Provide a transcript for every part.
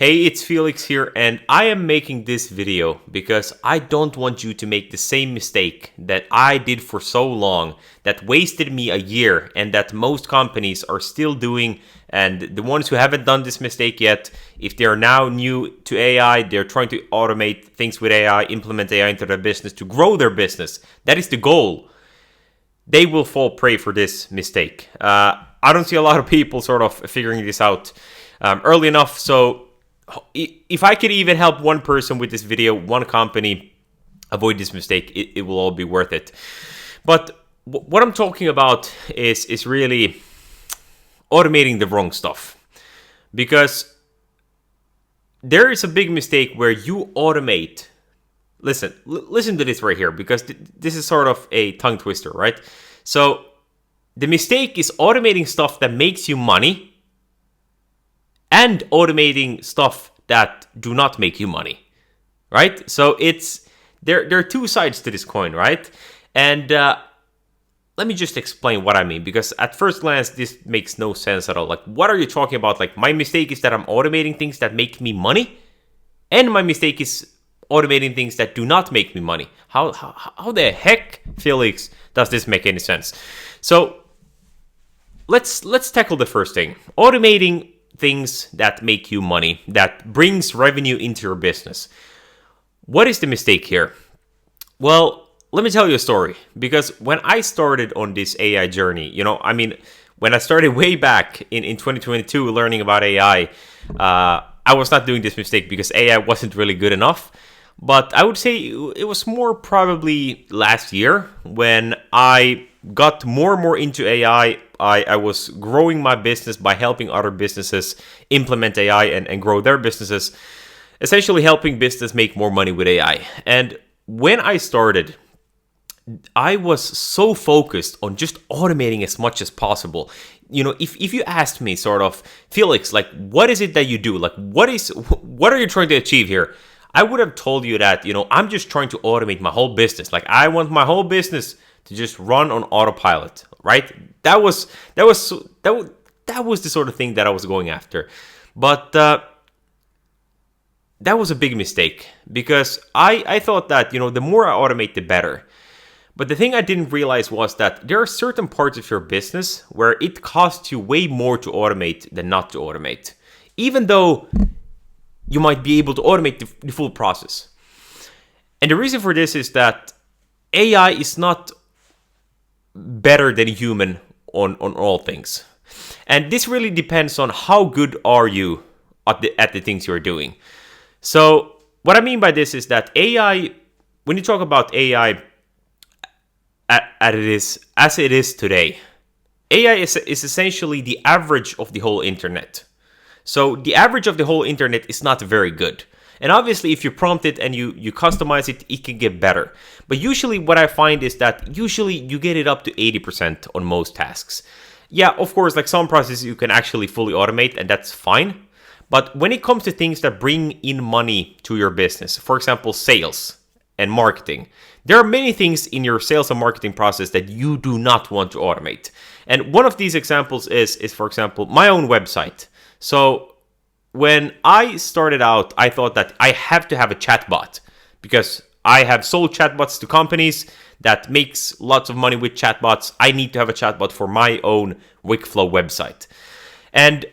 Hey, it's Felix here, and I am making this video because I don't want you to make the same mistake that I did for so long, that wasted me a year, and that most companies are still doing. And the ones who haven't done this mistake yet, if they're now new to AI, they're trying to automate things with AI, implement AI into their business to grow their business. That is the goal. They will fall prey for this mistake. I don't see a lot of people sort of figuring this out early enough, so if I could even help one person with this video, one company, avoid this mistake, it will all be worth it. But what I'm talking about is really automating the wrong stuff. Because there is a big mistake where you automate. Listen to this right here, because this is sort of a tongue twister, right? So the mistake is automating stuff that makes you money and automating stuff that do not make you money, right? So there are two sides to this coin, right? And let me just explain what I mean, because at first glance, this makes no sense at all. Like, what are you talking about? Like, my mistake is that I'm automating things that make me money, and my mistake is automating things that do not make me money. How the heck, Felix, does this make any sense? So let's tackle the first thing. Automating things that make you money, that brings revenue into your business. What is the mistake here? Well, let me tell you a story. Because when I started on this AI journey, when I started way back in 2022 learning about AI, I was not doing this mistake because AI wasn't really good enough. But I would say it was more probably last year when I got more and more into AI. I was growing my business by helping other businesses implement AI and grow their businesses, essentially helping business make more money with AI. And when I started, I was so focused on just automating as much as possible. If you asked me sort of, Felix, like, what is it that you do? Like, what are you trying to achieve here? I would have told you that, I'm just trying to automate my whole business. Like, I want my whole business to just run on autopilot, right? That was the sort of thing that I was going after. But that was a big mistake, because I thought that, the more I automate, the better. But the thing I didn't realize was that there are certain parts of your business where it costs you way more to automate than not to automate, even though you might be able to automate the full process. And the reason for this is that AI is not better than a human on all things. And this really depends on how good are you at the things you're doing. So what I mean by this is that AI, when you talk about AI as it is today, AI is essentially the average of the whole internet. So the average of the whole internet is not very good. And obviously, if you prompt it and you customize it, it can get better. But usually what I find is that usually you get it up to 80% on most tasks. Yeah, of course, like some processes you can actually fully automate, and that's fine. But when it comes to things that bring in money to your business, for example, sales and marketing, there are many things in your sales and marketing process that you do not want to automate. And one of these examples is for example, my own website. So when I started out, I thought that I have to have a chatbot, because I have sold chatbots to companies that makes lots of money with chatbots. I need to have a chatbot for my own Wikiflow website. And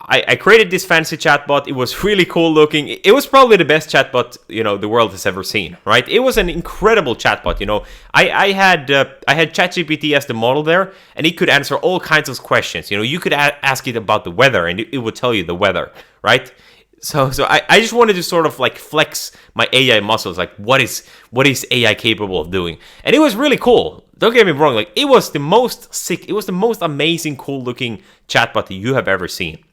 I created this fancy chatbot. It was really cool looking. It was probably the best chatbot, the world has ever seen, right? It was an incredible chatbot. I had ChatGPT as the model there, and it could answer all kinds of questions. You could ask it about the weather, and it would tell you the weather, right? So I just wanted to sort of like flex my AI muscles, like what is AI capable of doing, and it was really cool. Don't get me wrong, like it was the most amazing, cool looking chatbot that you have ever seen.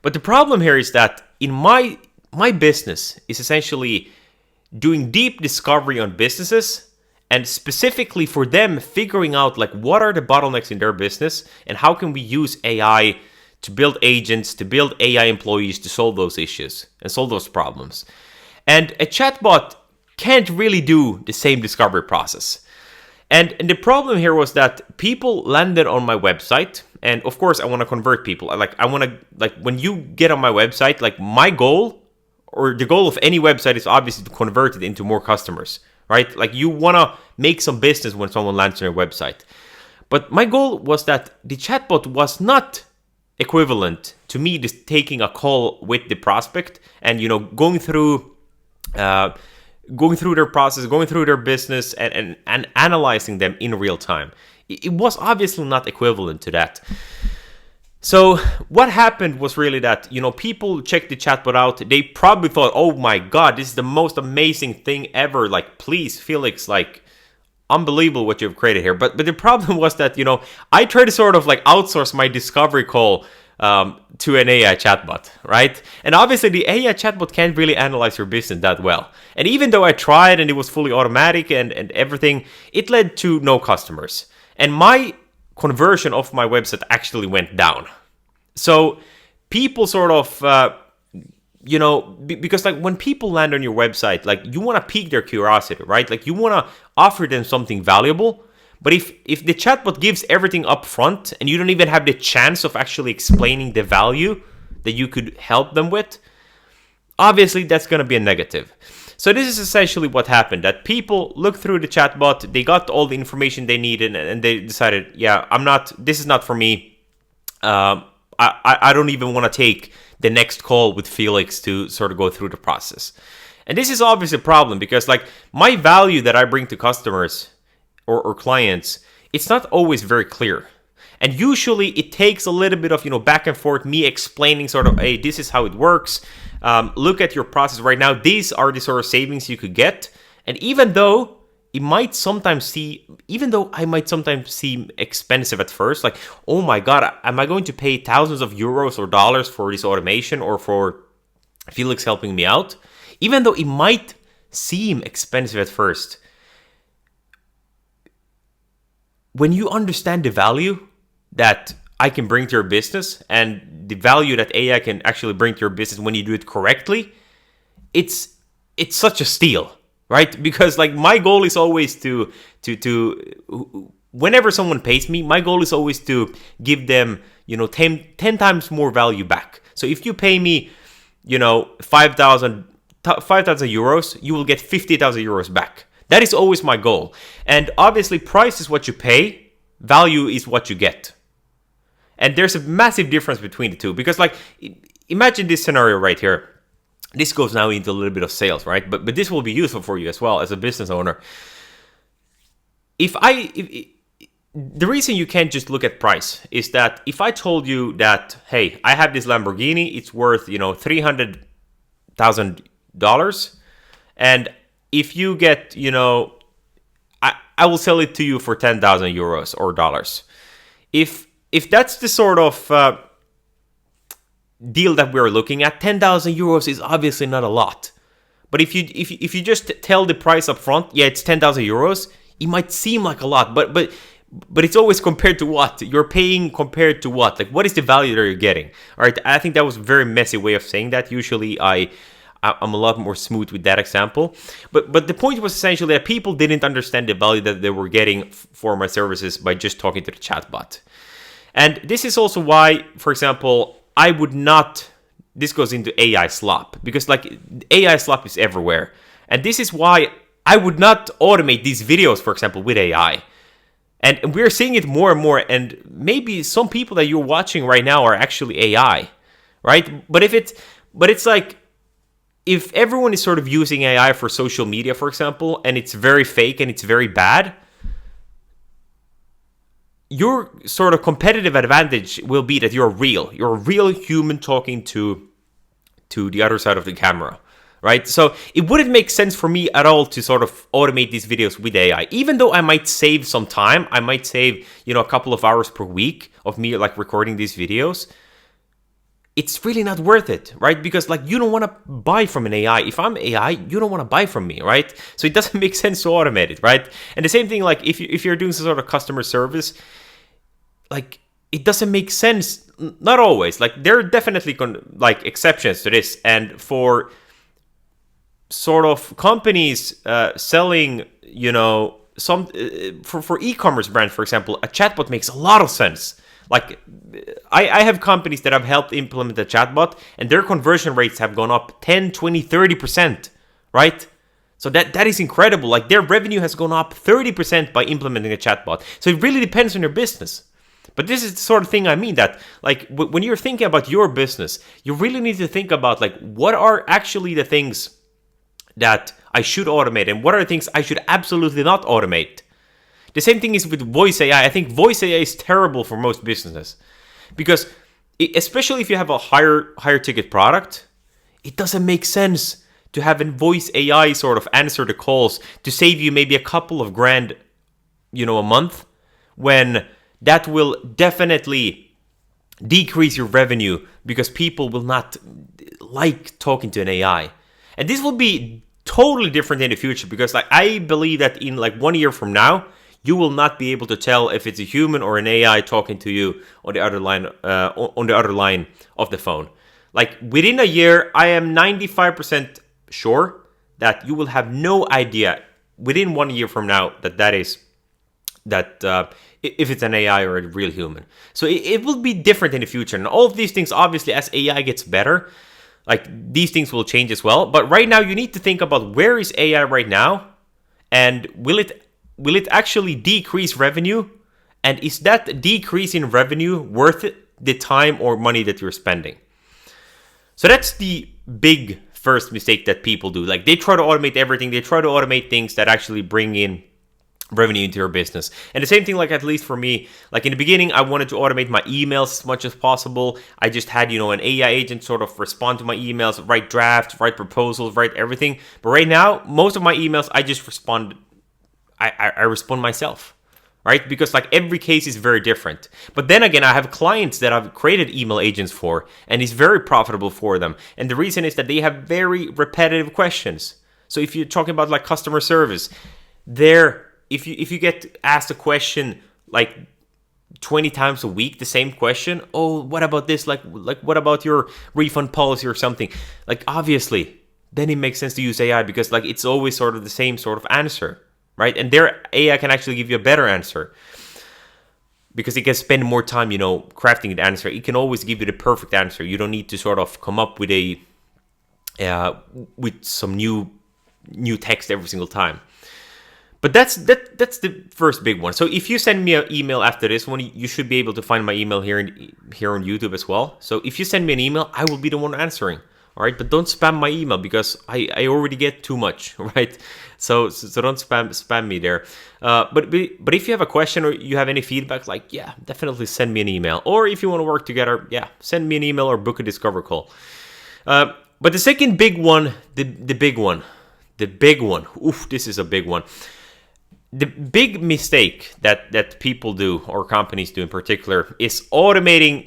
But the problem here is that in my business is essentially doing deep discovery on businesses, and specifically for them figuring out like what are the bottlenecks in their business and how can we use AI to build agents, to build AI employees to solve those issues and solve those problems. And a chatbot can't really do the same discovery process. And the problem here was that people landed on my website and of course I want to convert people. I want to, like, when you get on my website, like, my goal, or the goal of any website, is obviously to convert it into more customers, right? Like, you want to make some business when someone lands on your website. But my goal was that the chatbot was not equivalent to me just taking a call with the prospect and, going through their process, going through their business, and analyzing them in real time. It was obviously not equivalent to that. So what happened was really that, people checked the chatbot out. They probably thought, oh my God, this is the most amazing thing ever. Like, please, Felix, like, unbelievable what you've created here. But the problem was that, I tried to sort of like outsource my discovery call to an AI chatbot, right? And obviously the AI chatbot can't really analyze your business that well. And even though I tried and it was fully automatic and everything, it led to no customers. And my conversion of my website actually went down. So people sort of, because like when people land on your website, like, you want to pique their curiosity, right? Like, you want to offer them something valuable. But if the chatbot gives everything up front and you don't even have the chance of actually explaining the value that you could help them with, obviously that's going to be a negative. So this is essentially what happened, that people looked through the chatbot, they got all the information they needed, and they decided, this is not for me. I don't even want to take the next call with Felix to sort of go through the process. And this is obviously a problem because, like, my value that I bring to customers or clients, it's not always very clear. And usually it takes a little bit of, back and forth, me explaining sort of, hey, this is how it works. Look at your process right now. These are the sort of savings you could get. And even though I might sometimes seem expensive at first, like, oh my God, am I going to pay thousands of euros or dollars for this automation or for Felix helping me out? Even though it might seem expensive at first, when you understand the value that I can bring to your business and the value that AI can actually bring to your business when you do it correctly, it's such a steal, right? Because, like, my goal is always to whenever someone pays me, my goal is always to give them, 10 times more value back. So if you pay me, 5,000 euros, you will get 50,000 euros back. That is always my goal. And obviously, price is what you pay, value is what you get. And there's a massive difference between the two. Because, like, imagine this scenario right here. This goes now into a little bit of sales, right? But this will be useful for you as well as a business owner. The reason you can't just look at price is that if I told you that, hey, I have this Lamborghini, it's worth, $300,000, and if you get, I will sell it to you for 10,000 euros or dollars. If that's the sort of deal that we're looking at, 10,000 euros is obviously not a lot. But if you just tell the price up front, it's 10,000 euros, it might seem like a lot, but it's always compared to what you're paying, compared to what, like, what is the value that you're getting? All right, I think that was a very messy way of saying that. Usually I'm a lot more smooth with that example. But the point was essentially that people didn't understand the value that they were getting for my services by just talking to the chatbot. And this is also why, for example, I would not, this goes into AI slop, because, like, AI slop is everywhere. And this is why I would not automate these videos, for example, with AI. And we're seeing it more and more, and maybe some people that you're watching right now are actually AI, right? But it's like, if everyone is sort of using AI for social media, for example, and it's very fake and it's very bad, your sort of competitive advantage will be that you're real. You're a real human talking to the other side of the camera, right? So it wouldn't make sense for me at all to sort of automate these videos with AI. Even though I might save some time, I might save, a couple of hours per week of me, like, recording these videos. It's really not worth it, right? Because, like, you don't want to buy from an AI. If I'm AI, you don't want to buy from me, right? So it doesn't make sense to automate it, right? And the same thing, like, if you're doing some sort of customer service, like, it doesn't make sense. Not always. Like, there are definitely exceptions to this. And for sort of companies selling, some for e-commerce brands, for example, a chatbot makes a lot of sense. Like, I have companies that I've helped implement a chatbot, and their conversion rates have gone up 10, 20, 30%, right? So that is incredible. Like, their revenue has gone up 30% by implementing a chatbot. So it really depends on your business. But this is the sort of thing I mean, that like when you're thinking about your business, you really need to think about like, what are actually the things that I should automate and what are the things I should absolutely not automate. The same thing is with voice AI. I think voice AI is terrible for most businesses because especially if you have a higher ticket product, it doesn't make sense to have a voice AI sort of answer the calls to save you maybe a couple of grand, a month, when that will definitely decrease your revenue because people will not like talking to an AI. And this will be totally different in the future because like I believe that in like 1 year from now, you will not be able to tell if it's a human or an AI talking to you on the other line of the phone. Like within a year, I am 95% sure that you will have no idea within 1 year from now if it's an AI or a real human. So it will be different in the future. And all of these things, obviously, as AI gets better, like these things will change as well. But right now, you need to think about where is AI right now, and will it actually decrease revenue? And is that decrease in revenue worth it, the time or money that you're spending? So that's the big first mistake that people do. Like they try to automate everything. They try to automate things that actually bring in revenue into your business. And the same thing, like at least for me, like in the beginning, I wanted to automate my emails as much as possible. I just had, an AI agent sort of respond to my emails, write drafts, write proposals, write everything. But right now, most of my emails, I just respond. I respond myself, right? Because like every case is very different. But then again, I have clients that I've created email agents for, and it's very profitable for them. And the reason is that they have very repetitive questions. So if you're talking about like customer service, if you get asked a question like 20 times a week, the same question, oh, what about this? Like what about your refund policy or something? Like obviously, then it makes sense to use AI because like it's always sort of the same sort of answer, right? And their AI can actually give you a better answer because it can spend more time, crafting the answer. It can always give you the perfect answer. You don't need to sort of come up with with some new text every single time. But that's the first big one. So if you send me an email after this one, you should be able to find my email here on YouTube as well. So if you send me an email, I will be the one answering. All right, but don't spam my email because I already get too much, right? So don't spam me there. But if you have a question or you have any feedback, like definitely send me an email. Or if you want to work together, send me an email or book a discovery call. But the second big one, the big one. Oof, this is a big one. The big mistake that people do, or companies do in particular, is automating,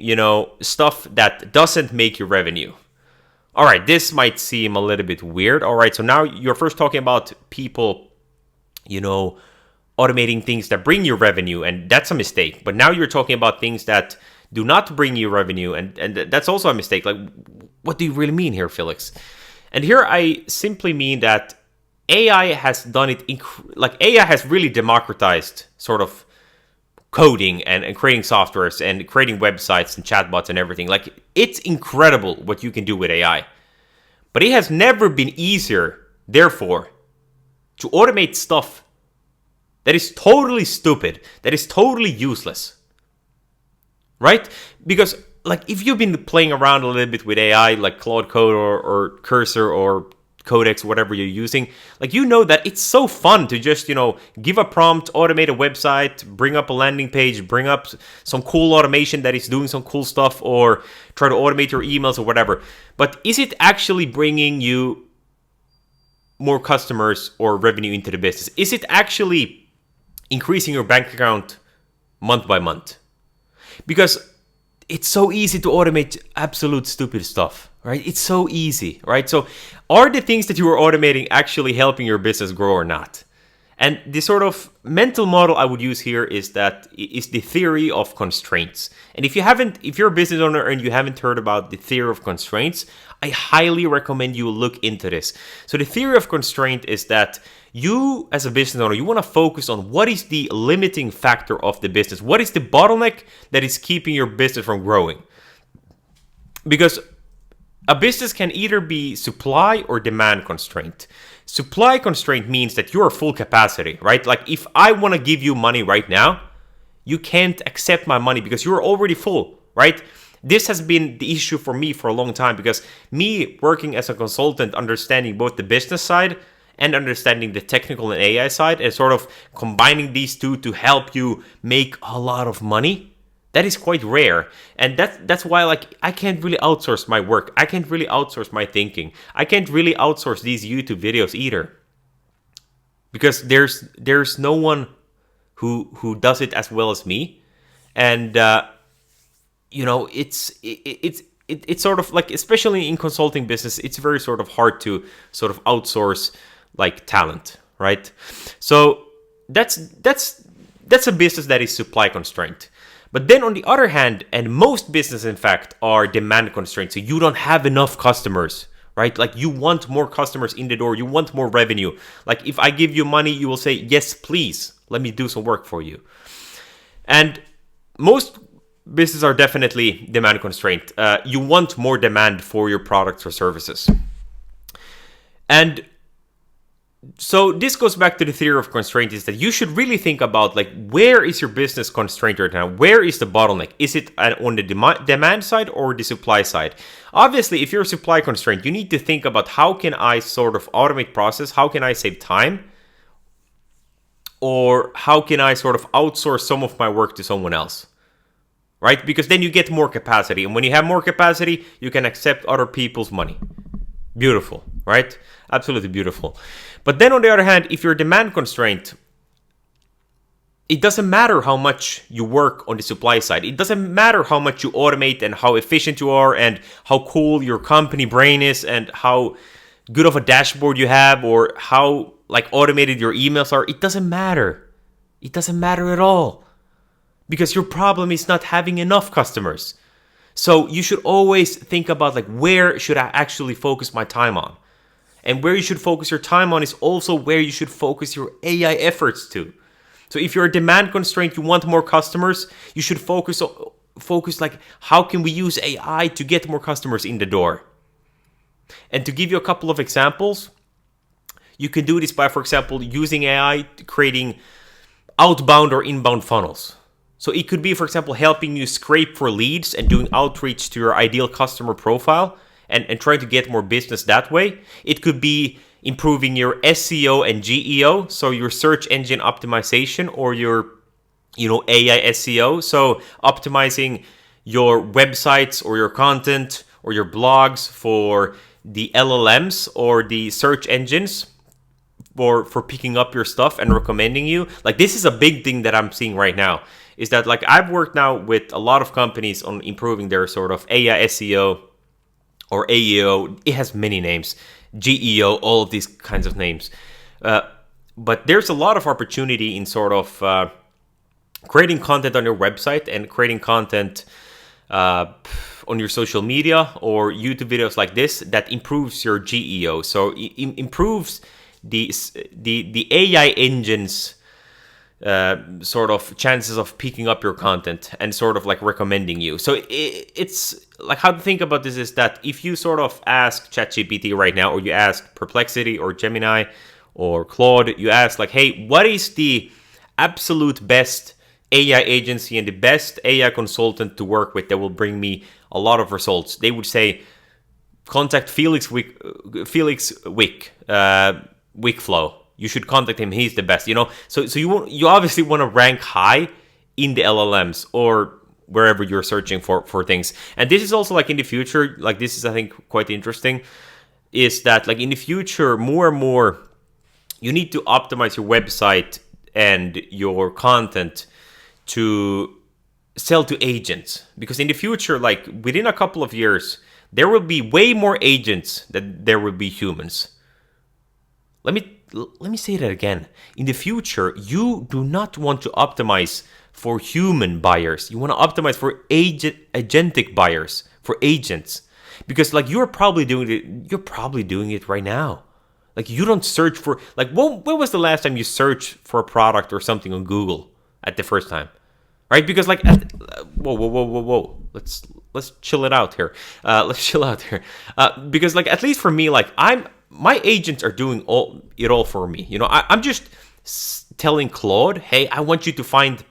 stuff that doesn't make you revenue. All right, this might seem a little bit weird. All right, so now you're first talking about people, automating things that bring you revenue, and that's a mistake. But now you're talking about things that do not bring you revenue, and that's also a mistake. Like, what do you really mean here, Felix? And here I simply mean that AI has done it, AI has really democratized sort of coding and creating softwares and creating websites and chatbots and everything. Like, it's incredible what you can do with AI. But it has never been easier, therefore, to automate stuff that is totally stupid, that is totally useless. Right? Because, like, if you've been playing around a little bit with AI, like Claude Code or Cursor or Codex, whatever you're using, like, that it's so fun to just, give a prompt, automate a website, bring up a landing page, bring up some cool automation that is doing some cool stuff, or try to automate your emails or whatever. But is it actually bringing you more customers or revenue into the business? Is it actually increasing your bank account month by month? Because it's so easy to automate absolute stupid stuff, right? It's so easy, right? So are the things that you are automating actually helping your business grow or not? And the sort of mental model I would use here is the theory of constraints. And if you're a business owner and you haven't heard about the theory of constraints, I highly recommend you look into this. So the theory of constraint is that you, as a business owner, you want to focus on what is the limiting factor of the business. What is the bottleneck that is keeping your business from growing? Because a business can either be supply or demand constraint. Supply constraint means that you're full capacity, right? Like if I want to give you money right now, you can't accept my money because you're already full, right? This has been the issue for me for a long time because me working as a consultant, understanding both the business side and understanding the technical and AI side and sort of combining these two to help you make a lot of money. That is quite rare, and that's why like I can't really outsource my work. I can't really outsource my thinking. I can't really outsource these YouTube videos either, because there's no one who does it as well as me, and it's sort of like, especially in consulting business, it's very sort of hard to sort of outsource like talent, right? So that's a business that is supply constraint. But then on the other hand, and most businesses in fact are demand constrained. So you don't have enough customers, right? Like you want more customers in the door, you want more revenue. Like if I give you money, you will say, yes, please, let me do some work for you. And most businesses are definitely demand constrained. You want more demand for your products or services. And so this goes back to the theory of constraint, is that you should really think about like, where is your business constraint right now? Where is the bottleneck? Is it on the demand side or the supply side? Obviously, if you're supply constraint, you need to think about how can I sort of automate process? How can I save time? Or how can I sort of outsource some of my work to someone else? Right? Because then you get more capacity. And when you have more capacity, you can accept other people's money. Beautiful, right? Absolutely beautiful. But then on the other hand, if you're demand constraint, it doesn't matter how much you work on the supply side. It doesn't matter how much you automate and how efficient you are and how cool your company brain is and how good of a dashboard you have or how like automated your emails are. It doesn't matter. It doesn't matter at all. Because your problem is not having enough customers. So you should always think about like, where should I actually focus my time on? And where you should focus your time on is also where you should focus your AI efforts to. So if you're a demand constraint, you want more customers, you should focus like, how can we use AI to get more customers in the door? And to give you a couple of examples, you can do this by, for example, using AI, creating outbound or inbound funnels. So it could be, for example, helping you scrape for leads and doing outreach to your ideal customer profile and trying to get more business that way. It could be improving your SEO and GEO, so your search engine optimization, or your AI SEO, so optimizing your websites or your content or your blogs for the LLMs or the search engines for picking up your stuff and recommending you. Like, this is a big thing that I'm seeing right now, is that like I've worked now with a lot of companies on improving their sort of AI SEO or AEO. It has many names, GEO, all of these kinds of names. But there's a lot of opportunity in sort of creating content on your website and creating content on your social media or YouTube videos like this that improves your GEO. So it improves the AI engines sort of chances of picking up your content and sort of like recommending you. So it's like, how to think about this is that if you sort of ask ChatGPT right now, or you ask Perplexity or Gemini or Claude, you ask like, hey, what is the absolute best AI agency and the best AI consultant to work with that will bring me a lot of results? They would say, contact Felix Wickflow. You should contact him. He's the best, So you obviously want to rank high in the LLMs or wherever you're searching for things. And this is also like in the future, like this is, I think, quite interesting, is that like in the future, more and more, you need to optimize your website and your content to sell to agents. Because in the future, like within a couple of years, there will be way more agents than there will be humans. Let me let me say that again. In the future, you do not want to optimize for human buyers. You want to optimize for agentic buyers, for agents, because like you're probably doing it right now. Like you don't search for like when was the last time you searched for a product or something on Google at the first time, right? Because like whoa, let's chill it out here. Let's chill out here. Because like at least for me, like my agents are doing it all for me. You know, I'm just telling Claude, hey, I want you to find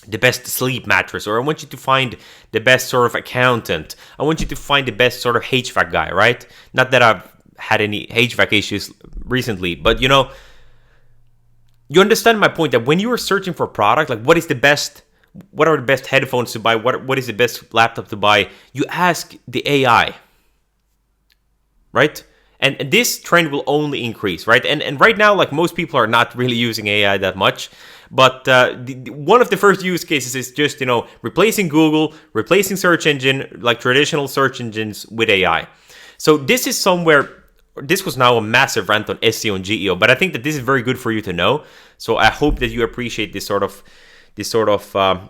the best sleep mattress, or I want you to find the best sort of accountant. I want you to find the best sort of HVAC guy, right? Not that I've had any HVAC issues recently, but you know, you understand my point that when you are searching for a product, like what are the best headphones to buy, what is the best laptop to buy, you ask the AI, right? And this trend will only increase, right? And right now, like most people are not really using AI that much, but one of the first use cases is just, you know, replacing Google, replacing search engine, like traditional search engines with AI. So this was now a massive rant on SEO and GEO, but I think that this is very good for you to know. So I hope that you appreciate this sort of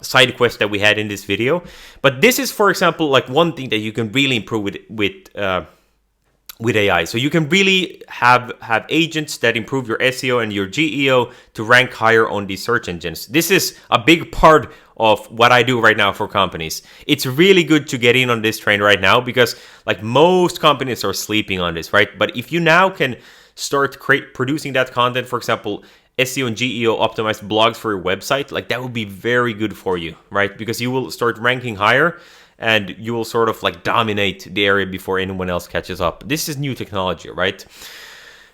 side quest that we had in this video. But this is, for example, like one thing that you can really improve with AI. So you can really have agents that improve your SEO and your GEO to rank higher on these search engines. This is a big part of what I do right now for companies. It's really good to get in on this train right now because like most companies are sleeping on this, right? But if you now can start producing that content, for example, SEO and GEO optimized blogs for your website, like that would be very good for you, right? Because you will start ranking higher and you will sort of like dominate the area before anyone else catches up. This is new technology, right?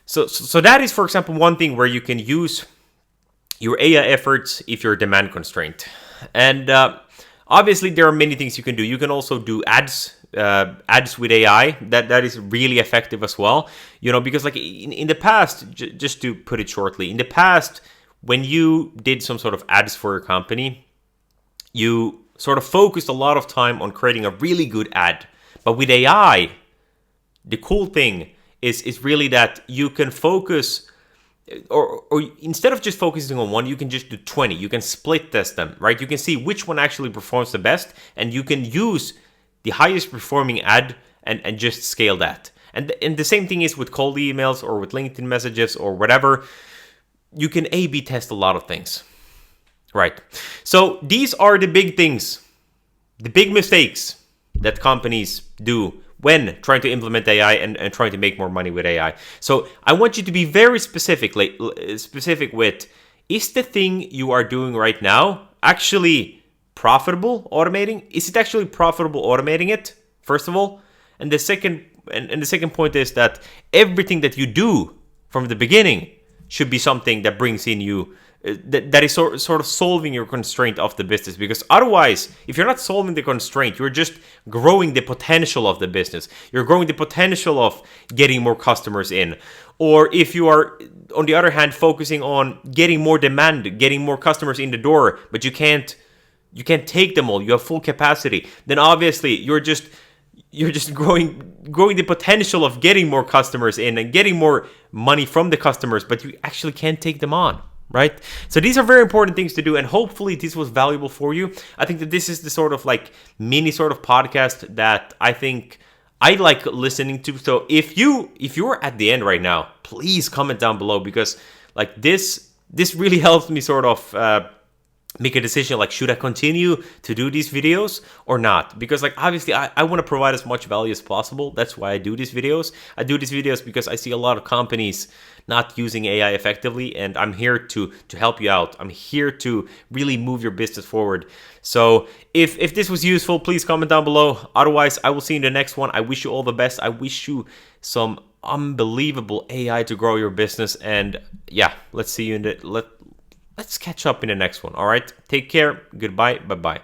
So that is, for example, one thing where you can use your AI efforts if you're demand constrained. And obviously there are many things you can do. You can also do ads with AI. That is really effective as well. You know, because like in the past, just to put it shortly, in the past, when you did some sort of ads for your company, you sort of focused a lot of time on creating a really good ad. But with AI, the cool thing is really that you can focus, or instead of just focusing on one, you can just do 20. You can split test them, right? You can see which one actually performs the best, and you can use the highest performing ad and just scale that. And the same thing is with cold emails or with LinkedIn messages or whatever. You can A/B test a lot of things. Right. So these are the big things, the big mistakes that companies do when trying to implement AI and trying to make more money with AI. So I want you to be very specific with, is the thing you are doing right now actually profitable automating? Is it actually profitable automating it, first of all? And the second point is that everything that you do from the beginning should be something that brings in you that is sort of solving your constraint of the business. Because otherwise, if you're not solving the constraint, you're just growing the potential of the business. You're growing the potential of getting more customers in. Or if you are, on the other hand, focusing on getting more demand, getting more customers in the door, but you can't take them all, you have full capacity, then obviously you're just growing the potential of getting more customers in and getting more money from the customers, but you actually can't take them on. Right? So these are very important things to do, and hopefully this was valuable for you. I think that this is the sort of like mini sort of podcast that I think I like listening to. So if you're at the end right now, please comment down below, because like this really helps me sort of make a decision, like should I continue to do these videos or not? Because like obviously I want to provide as much value as possible. That's why I do these videos. I do these videos because I see a lot of companies not using AI effectively, and I'm here to help you out. I'm here to really move your business forward. So if this was useful, please comment down below. Otherwise, I will see you in the next one. I wish you all the best. I wish you some unbelievable AI to grow your business. And yeah, let's see you in let's catch up in the next one. All right. Take care. Goodbye. Bye-bye.